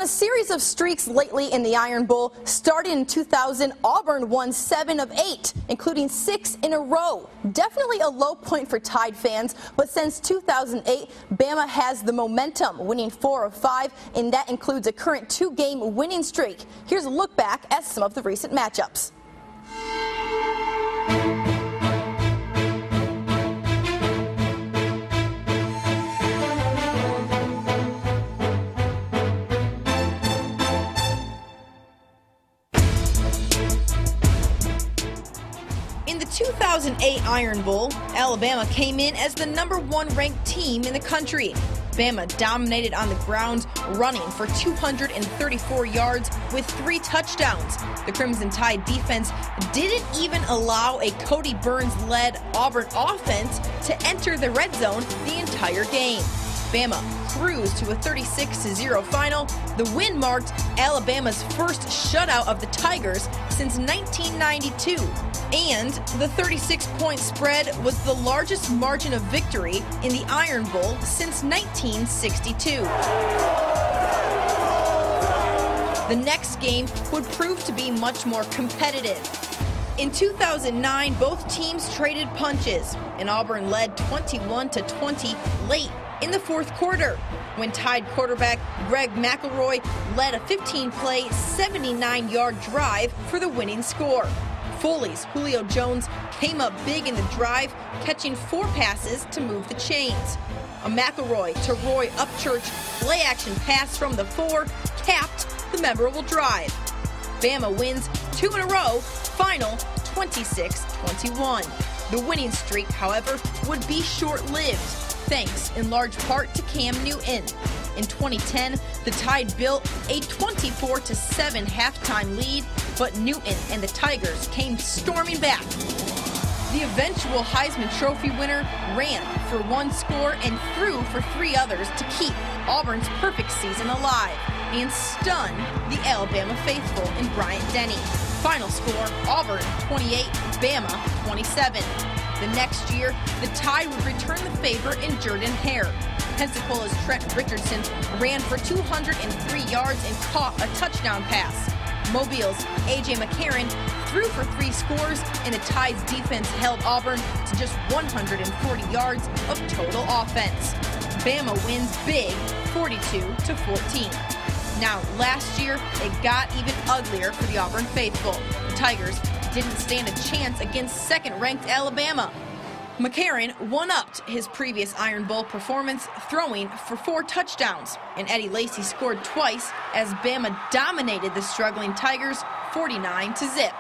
series of streaks lately in the Iron Bowl. Started in 2000, Auburn won 7 of 8, including 6 in a row. Definitely a low point for Tide fans, but since 2008, Bama has the momentum, winning 4 of 5, and that includes a current 2-game winning streak. Here's a look back at some of the recent matchups. In the 2008 Iron Bowl, Alabama came in as the #1 ranked team in the country. Bama dominated on the ground, running for 234 yards with 3 touchdowns. The Crimson Tide defense didn't even allow a Cody Burns-led Auburn offense to enter the red zone the entire game. Bama cruised to a 36-0 final. The win marked Alabama's first shutout of the Tigers since 1992. And the 36-point spread was the largest margin of victory in the Iron Bowl since 1962. The next game would prove to be much more competitive. In 2009, both teams traded punches, and Auburn led 21-20 late in the fourth quarter, when Tide quarterback Greg McElroy led a 15-play, 79-yard drive for the winning score. Foley's Julio Jones came up big in the drive, catching 4 passes to move the chains. A McElroy to Roy Upchurch play-action pass from the 4 capped the memorable drive. Bama wins 2 in a row, final 26-21. The winning streak, however, would be short-lived, thanks in large part to Cam Newton. In 2010, the Tide built a 24-7 halftime lead, but Newton and the Tigers came storming back. The eventual Heisman Trophy winner ran for 1 score and threw for 3 others to keep Auburn's perfect season alive and stun the Alabama faithful in Bryant-Denny. Final score, Auburn 28, Bama 27. The next year, the Tide would return the favor in Jordan-Hare. Pensacola's Trent Richardson ran for 203 yards and caught a touchdown pass. Mobile's A.J. McCarron threw for 3 scores, and the Tide's defense held Auburn to just 140 yards of total offense. Bama wins big, 42-14. Now, last year, it got even uglier for the Auburn faithful. The Tigers didn't stand a chance against second-ranked Alabama. McCarron one-upped his previous Iron Bowl performance, throwing for 4 touchdowns, and Eddie Lacy scored twice as Bama dominated the struggling Tigers 49-0.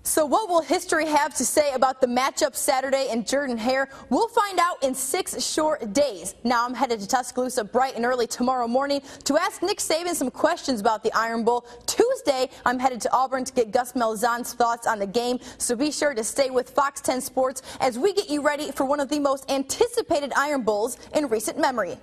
So what will history have to say about the matchup Saturday in Jordan-Hare? We'll find out in 6 short days. Now I'm headed to Tuscaloosa bright and early tomorrow morning to ask Nick Saban some questions about the Iron Bowl. Tuesday, I'm headed to Auburn to get Gus Malzahn's thoughts on the game. So be sure to stay with Fox 10 Sports as we get you ready for one of the most anticipated Iron Bowls in recent memory.